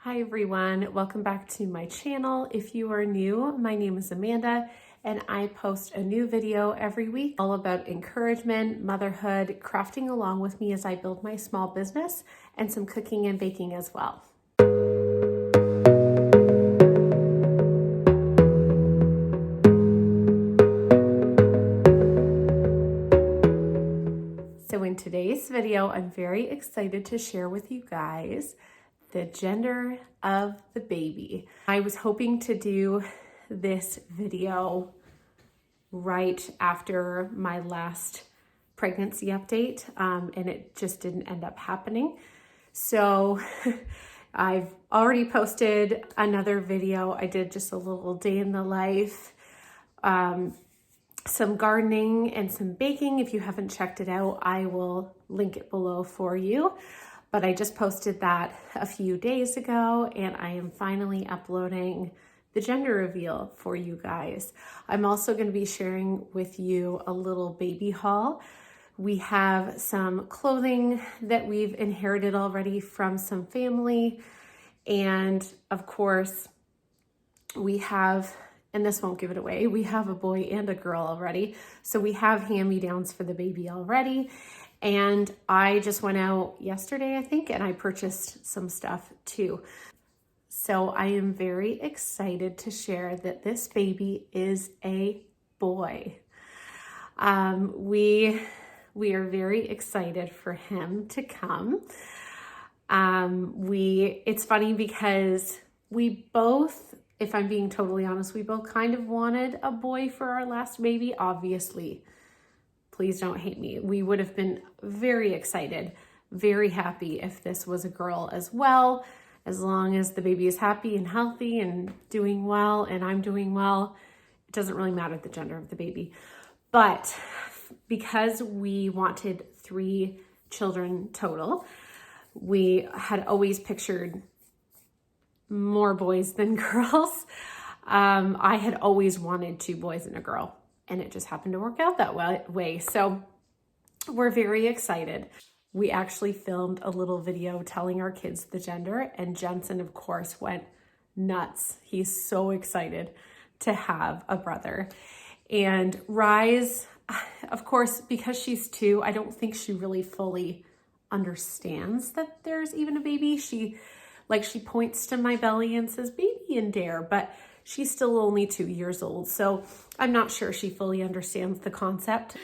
Hi everyone, welcome back to my channel. If you are new, my name is Amanda and I post a new video every week all about encouragement, motherhood, crafting along with me as I build my small business, and some cooking and baking as well. So in today's video, I'm very excited to share with you guys the gender of the baby. I was hoping to do this video right after my last pregnancy update, and it just didn't end up happening. So I've already posted another video. I did just a little day in the life, some gardening and some baking. If you haven't checked it out, I will link it below for you. But I just posted that a few days ago, and I am finally uploading the gender reveal for you guys. I'm also going to be sharing with you a little baby haul. We have some clothing that we've inherited already from some family. And of course, we have, and this won't give it away, we have a boy and a girl already. So we have hand-me-downs for the baby already. And I just went out yesterday, I think, and I purchased some stuff too. So I am very excited to share that this baby is a boy. We are very excited for him to come. It's funny because we both, if I'm being totally honest, we both kind of wanted a boy for our last baby, obviously. Please don't hate me. We would have been very excited, very happy if this was a girl as well. As long as the baby is happy and healthy and doing well and I'm doing well, it doesn't really matter the gender of the baby. But because we wanted 3 children total, we had always pictured more boys than girls. I had always wanted 2 boys and a girl, and it just happened to work out that way. So we're very excited. We actually filmed a little video telling our kids the gender, and Jensen, of course, went nuts. He's so excited to have a brother. And Rise, of course, because she's 2, I don't think she really fully understands that there's even a baby. She points to my belly and says baby in there, but she's still only 2 years old. So I'm not sure she fully understands the concept.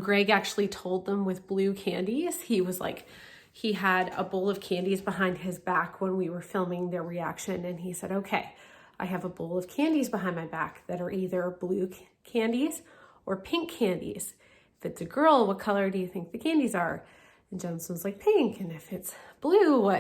Greg actually told them with blue candies. He had a bowl of candies behind his back when we were filming their reaction. And he said, okay, I have a bowl of candies behind my back that are either blue candies or pink candies. If it's a girl, what color do you think the candies are? And Jensen's like, pink. And if it's blue,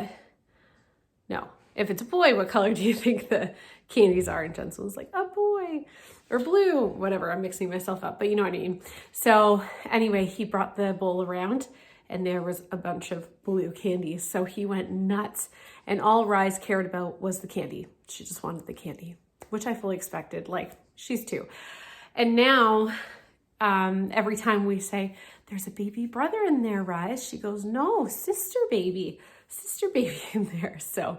if it's a boy, what color do you think the candies are? And Jensen was like, a boy, or blue, whatever. I'm mixing myself up, but you know what I mean. So anyway, he brought the bowl around and there was a bunch of blue candies. So he went nuts, and all Rise cared about was the candy. She just wanted the candy, which I fully expected. She's 2. And now every time we say, there's a baby brother in there, Rise, she goes, no, sister baby in there. So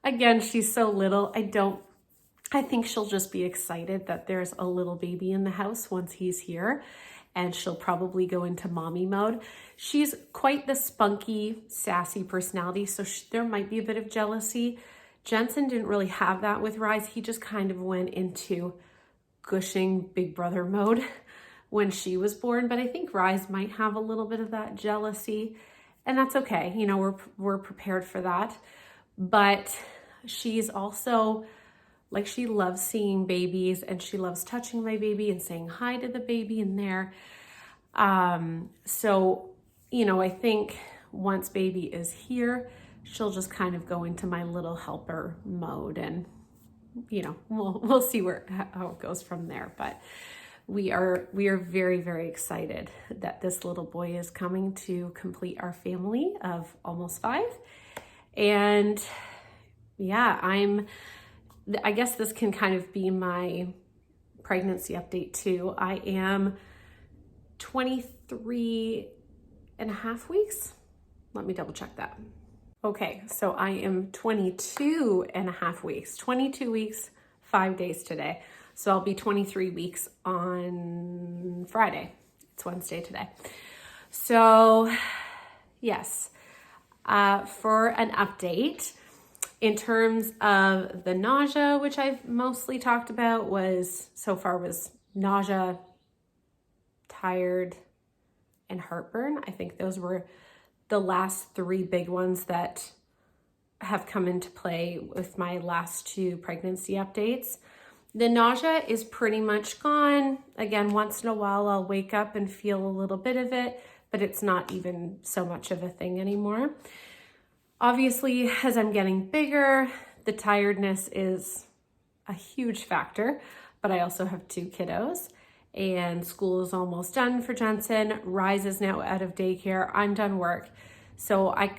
again, she's so little. I think she'll just be excited that there's a little baby in the house once he's here, and she'll probably go into mommy mode. She's quite the spunky, sassy personality, so there might be a bit of jealousy. Jensen didn't really have that with Rise. He just kind of went into gushing big brother mode when she was born, but I think Rise might have a little bit of that jealousy, and that's okay. You know, we're prepared for that. But she's also, she loves seeing babies, and she loves touching my baby and saying hi to the baby in there. So, you know, I think once baby is here, she'll just kind of go into my little helper mode, and, you know, we'll see how it goes from there. But we are very, very excited that this little boy is coming to complete our family of almost 5. And yeah, I guess this can kind of be my pregnancy update too. I am 23 and a half weeks. Let me double check that. Okay, so I am 22 and a half weeks, 22 weeks, 5 days today. So I'll be 23 weeks on Friday. It's Wednesday today. So yes, for an update, in terms of the nausea, which I've mostly talked about, was nausea, tired, and heartburn. I think those were the last 3 big ones that have come into play with my last 2 pregnancy updates. The nausea is pretty much gone. Again, once in a while I'll wake up and feel a little bit of it, but it's not even so much of a thing anymore. Obviously, as I'm getting bigger, the tiredness is a huge factor, but I also have 2 kiddos. And school is almost done for Jensen. Rise is now out of daycare. I'm done work. So I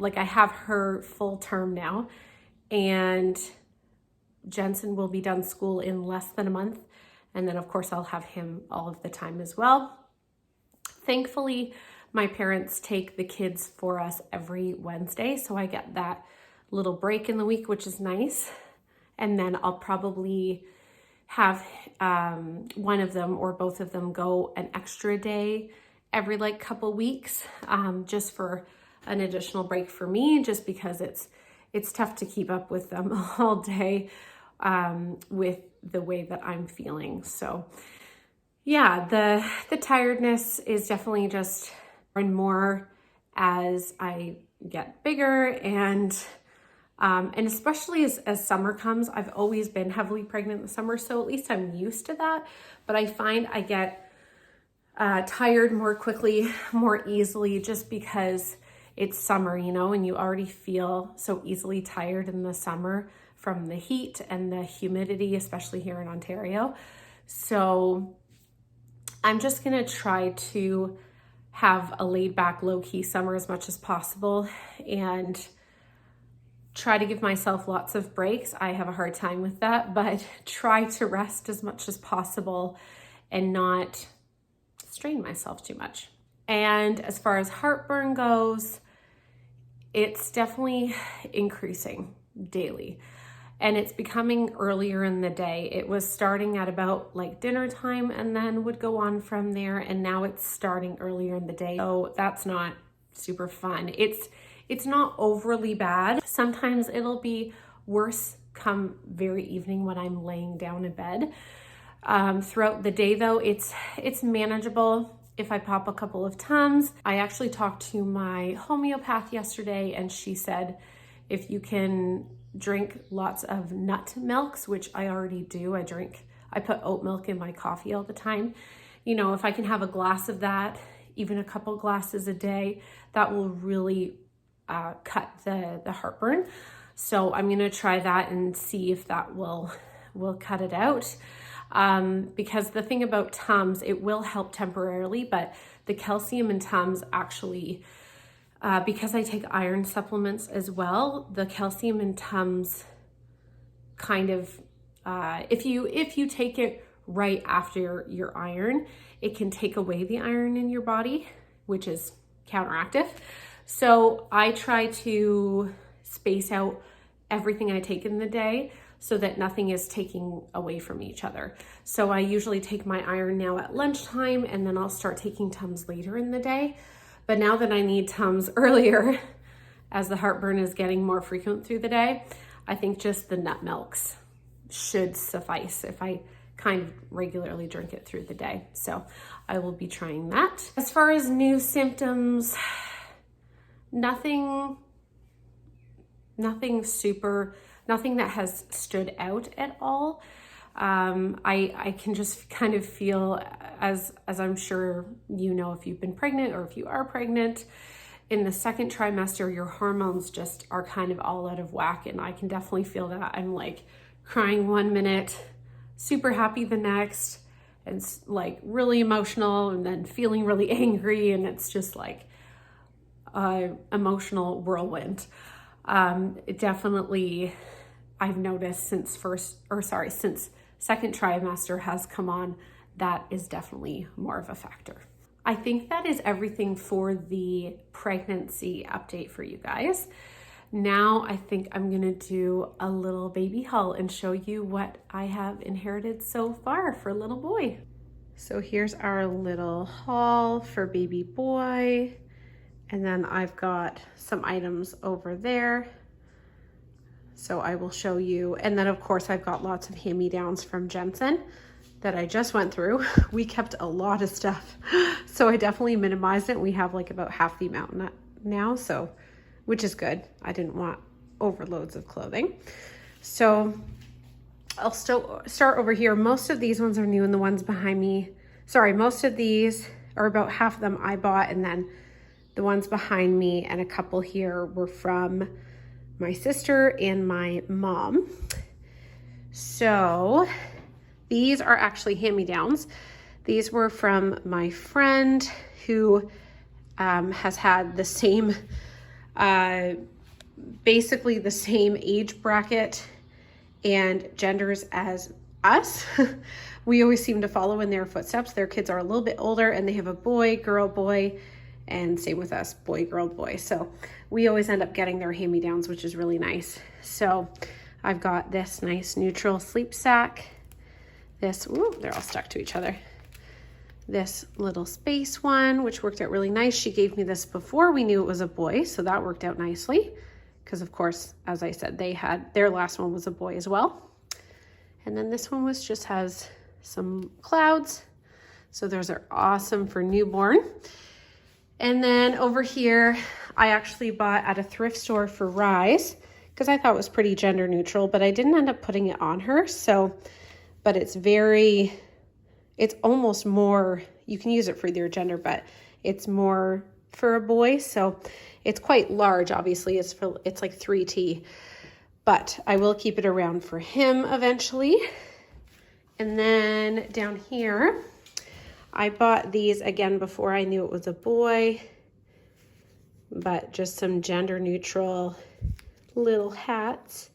I have her full term now, and Jensen will be done school in less than a month. And then of course I'll have him all of the time as well. Thankfully, my parents take the kids for us every Wednesday. So I get that little break in the week, which is nice. And then I'll probably have one of them or both of them go an extra day every couple weeks, just for an additional break for me, just because it's tough to keep up with them all day with the way that I'm feeling. So yeah, the tiredness is definitely just more and more as I get bigger, and especially as summer comes. I've always been heavily pregnant in the summer, so at least I'm used to that. But I find I get tired more quickly, more easily, just because it's summer, and you already feel so easily tired in the summer from the heat and the humidity, especially here in Ontario. So I'm just gonna try to have a laid back, low key summer as much as possible and try to give myself lots of breaks. I have a hard time with that, but try to rest as much as possible and not strain myself too much. And as far as heartburn goes, it's definitely increasing daily. And it's becoming earlier in the day. It was starting at about dinner time and then would go on from there. And now it's starting earlier in the day. So that's not super fun. It's not overly bad. Sometimes it'll be worse come very evening when I'm laying down in bed. Throughout the day though, it's manageable. If I pop a couple of Tums, I actually talked to my homeopath yesterday, and she said if you can drink lots of nut milks, which I already do. I put oat milk in my coffee all the time. If I can have a glass of that, even a couple glasses a day, that will really cut the heartburn. So I'm gonna try that and see if that will cut it out. Because the thing about Tums, it will help temporarily, but the calcium in Tums actually, because I take iron supplements as well, the calcium in Tums kind of, if you take it right after your iron, it can take away the iron in your body, which is counteractive. So I try to space out everything I take in the day so that nothing is taking away from each other. So I usually take my iron now at lunchtime, and then I'll start taking Tums later in the day. But now that I need Tums earlier, as the heartburn is getting more frequent through the day, I think just the nut milks should suffice if I kind of regularly drink it through the day. So I will be trying that. As far as new symptoms, nothing that has stood out at all. I can just kind of feel, as I'm sure if you've been pregnant or if you are pregnant, in the second trimester, your hormones just are kind of all out of whack. And I can definitely feel that. I'm crying 1 minute, super happy the next, and really emotional, and then feeling really angry. And it's just emotional whirlwind. It definitely, I've noticed since second trimester has come on, that is definitely more of a factor. I think that is everything for the pregnancy update for you guys. Now I think I'm gonna do a little baby haul and show you what I have inherited so far for little boy. So here's our little haul for baby boy. And then I've got some items over there. So I will show you. And then of course I've got lots of hand-me-downs from Jensen that I just went through. We kept a lot of stuff. So I definitely minimized it. We have like about half the amount now, so, which is good. I didn't want overloads of clothing. So I'll still start over here. Most of these ones are new and the ones behind me, sorry, most of these, or about half of them I bought, and then the ones behind me and a couple here were from my sister and my mom. So these are actually hand-me-downs. These were from my friend who has had the same, basically the same age bracket and genders as us. We always seem to follow in their footsteps. Their kids are a little bit older and they have a boy, girl, boy, and same with us, boy, girl, boy. So we always end up getting their hand-me-downs, which is really nice. So I've got this nice neutral sleep sack. This, ooh, they're all stuck to each other. This little space one, which worked out really nice. She gave me this before we knew it was a boy, so that worked out nicely. Because of course, as I said, they had, their last one was a boy as well. And then this one was just has some clouds. So those are awesome for newborn. And then over here, I actually bought at a thrift store for Rise because I thought it was pretty gender neutral, but I didn't end up putting it on her. So, but it's almost more, you can use it for either gender, but it's more for a boy. So it's quite large, obviously. It's like 3T, but I will keep it around for him eventually. And then down here, I bought these again before I knew it was a boy, but just some gender neutral little hats.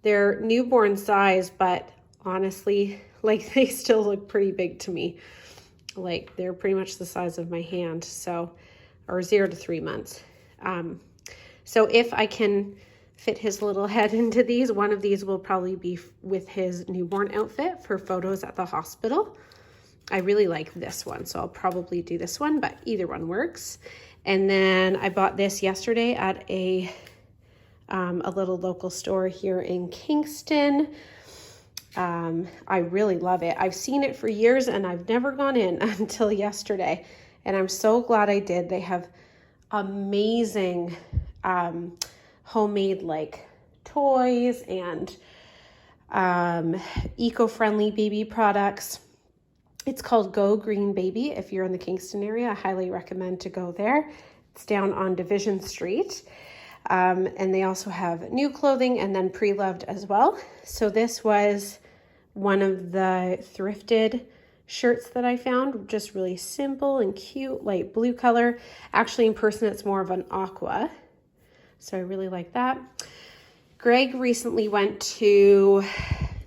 They're newborn size, but honestly, like they still look pretty big to me. Like they're pretty much the size of my hand. So, or 0 to 3 months. So if I can fit his little head into these, one of these will probably be with his newborn outfit for photos at the hospital. I really like this one, so I'll probably do this one, but either one works. And then I bought this yesterday at a little local store here in Kingston. I really love it. I've seen it for years and I've never gone in until yesterday. And I'm so glad I did. They have amazing homemade like toys and eco-friendly baby products. It's called Go Green Baby. If you're in the Kingston area, I highly recommend to go there. It's down on Division Street. And they also have new clothing and then pre-loved as well. So this was one of the thrifted shirts that I found, just really simple and cute, light blue color. Actually, in person, it's more of an aqua. So I really like that. Greg recently went to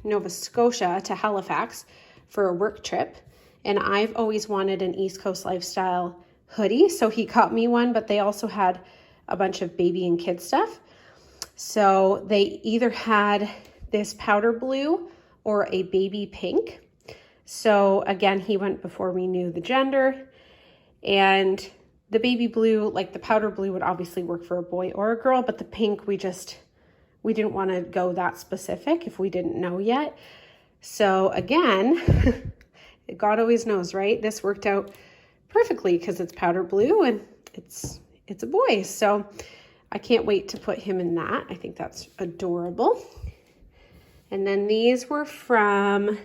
Nova Scotia, to Halifax, for a work trip. And I've always wanted an East Coast lifestyle hoodie. So he got me one, but they also had a bunch of baby and kid stuff. So they either had this powder blue or a baby pink. So again, he went before we knew the gender. And the baby blue, like the powder blue, would obviously work for a boy or a girl, but the pink, we didn't want to go that specific if we didn't know yet. So again, God always knows, right? This worked out perfectly because it's powder blue and it's a boy. So I can't wait to put him in that. I think that's adorable. And then these were from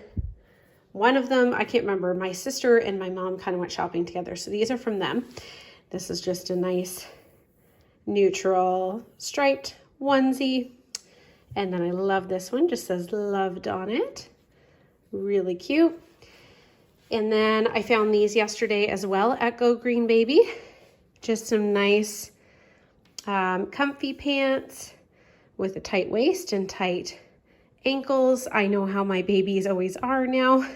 one of them, I can't remember, my sister and my mom kind of went shopping together. So these are from them. This is just a nice neutral striped onesie. And then I love this one, just says loved on it. Really cute. And then I found these yesterday as well at Go Green Baby. Just some nice comfy pants with a tight waist and tight ankles. I know how my babies always are now.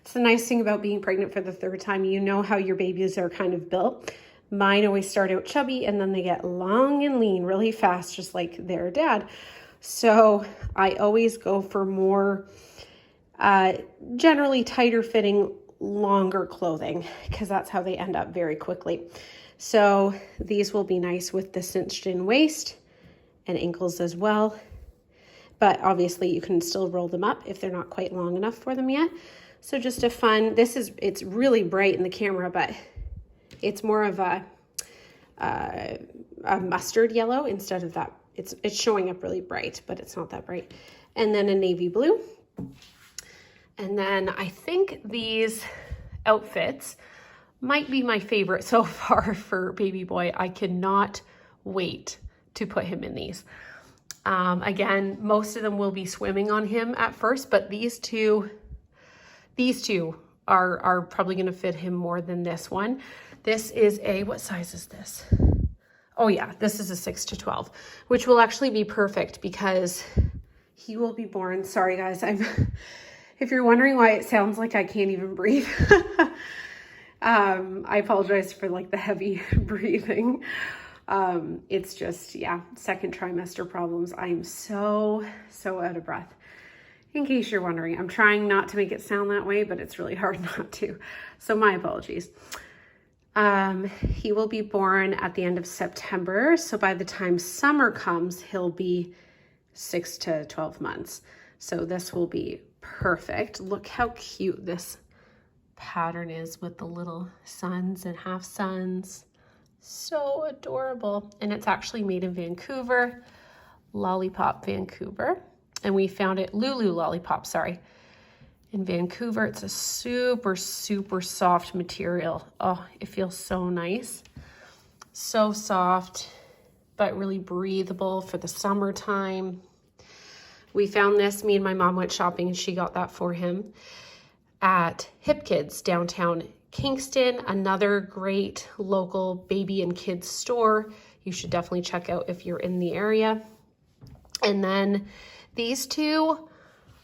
It's the nice thing about being pregnant for the third time. You know how your babies are kind of built. Mine always start out chubby and then they get long and lean really fast, just like their dad. So I always go for more generally tighter fitting, longer clothing, because that's how they end up very quickly. So these will be nice with the cinched in waist and ankles as well. But obviously you can still roll them up if they're not quite long enough for them yet. So just a fun, it's really bright in the camera, but it's more of a mustard yellow instead of that. It's showing up really bright, but it's not that bright. And then a navy blue. And then I think these outfits might be my favorite so far for baby boy. I cannot wait to put him in these. Again, most of them will be swimming on him at first, but these two are probably going to fit him more than this one. This is what size is this? Oh yeah, this is a 6 to 12, which will actually be perfect because he will be born. Sorry guys, if you're wondering why it sounds like I can't even breathe, I apologize for like the heavy breathing. It's just, yeah, second trimester problems. I'm so out of breath. In case you're wondering, I'm trying not to make it sound that way, but it's really hard not to. So my apologies. He will be born at the end of September. So by the time summer comes, he'll be 6 to 12 months. So this will be perfect. Look how cute this pattern is with the little suns and half suns. So adorable. And it's actually made in Vancouver, Lollipop, Vancouver. And we found it, Lulu Lollipop, sorry, in Vancouver. It's a super soft material. Oh, it feels so nice. So soft, but really breathable for the summertime. We found this, me and my mom went shopping and she got that for him at Hip Kids downtown Kingston, another great local baby and kids store. You should definitely check out if you're in the area. And then these two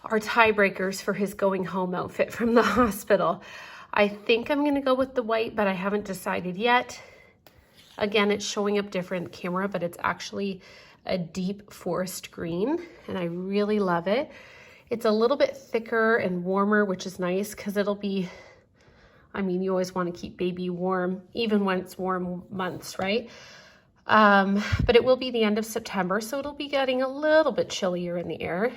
are tiebreakers for his going home outfit from the hospital. I think I'm gonna go with the white, but I haven't decided yet. Again, it's showing up different camera, but it's actually a deep forest green, and I really love it. It's a little bit thicker and warmer, which is nice because it'll be, I mean, you always want to keep baby warm, even when it's warm months, right? But it will be the end of September, so it'll be getting a little bit chillier in the air,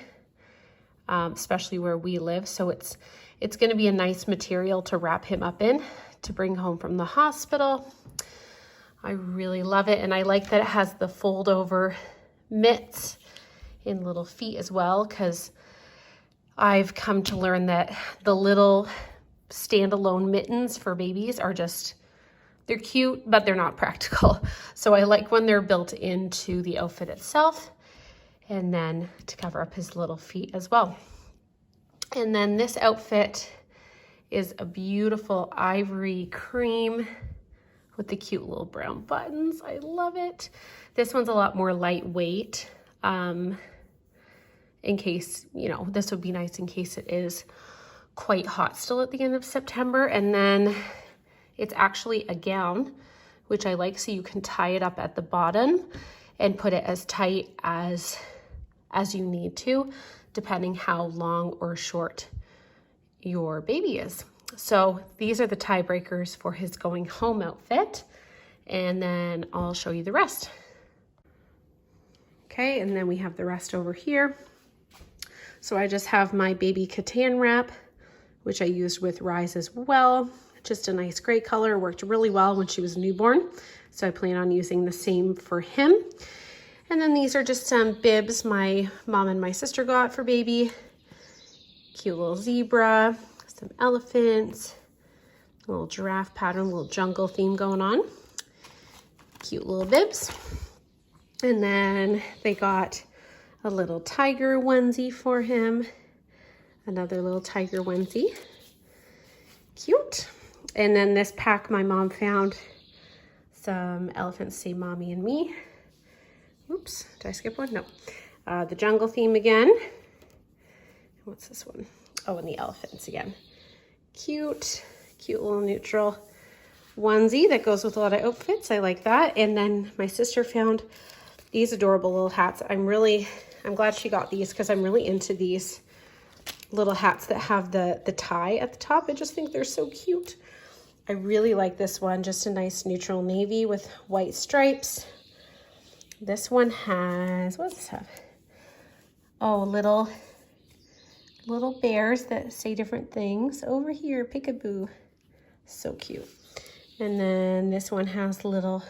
especially where we live. So it's going to be a nice material to wrap him up in to bring home from the hospital. I really love it, and I like that it has the fold over mitts in little feet as well, because I've come to learn that the little standalone mittens for babies are just, they're cute, but they're not practical. So I like when they're built into the outfit itself, and then to cover up his little feet as well. And then this outfit is a beautiful ivory cream with the cute little brown buttons. I love it. This one's a lot more lightweight. In case, you know, this would be nice in case it is quite hot still at the end of September. And then it's actually a gown, which I like, so you can tie it up at the bottom and put it as tight as you need to, depending how long or short your baby is. So these are the tiebreakers for his going home outfit, and then I'll show you the rest. Okay, and then we have the rest over here. So I just have my baby Catan wrap, which I used with Rise as well. Just a nice gray color, worked really well when she was a newborn. So I plan on using the same for him. And then these are just some bibs my mom and my sister got for baby. Cute little zebra, some elephants, a little giraffe pattern, a little jungle theme going on. Cute little bibs. And then they got a little tiger onesie for him. Another little tiger onesie. Cute. And then this pack my mom found some elephants say mommy and me. Oops, did I skip one? No. The jungle theme again. What's this one? Oh, and the elephants again. cute little neutral onesie that goes with a lot of outfits. I like that. And then my sister found these adorable little hats. I'm glad she got these because I'm really into these little hats that have the tie at the top. I just think they're so cute. I really like this one, just a nice neutral navy with white stripes. This one has, what does this have? Oh, little bears that say different things. Over here, peekaboo. So cute. And then this one has little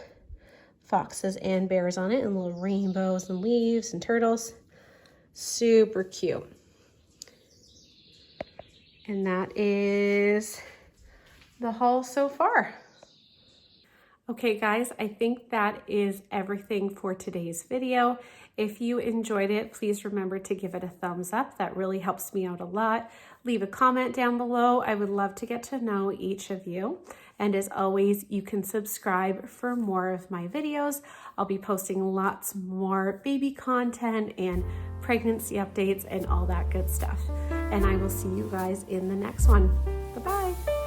foxes and bears on it, and little rainbows and leaves and turtles. Super cute. And that is the haul so far. Okay guys, I think that is everything for today's video. If you enjoyed it, please remember to give it a thumbs up. That really helps me out a lot. Leave a comment down below. I would love to get to know each of you. And as always, you can subscribe for more of my videos. I'll be posting lots more baby content and pregnancy updates and all that good stuff. And I will see you guys in the next one. Bye-bye.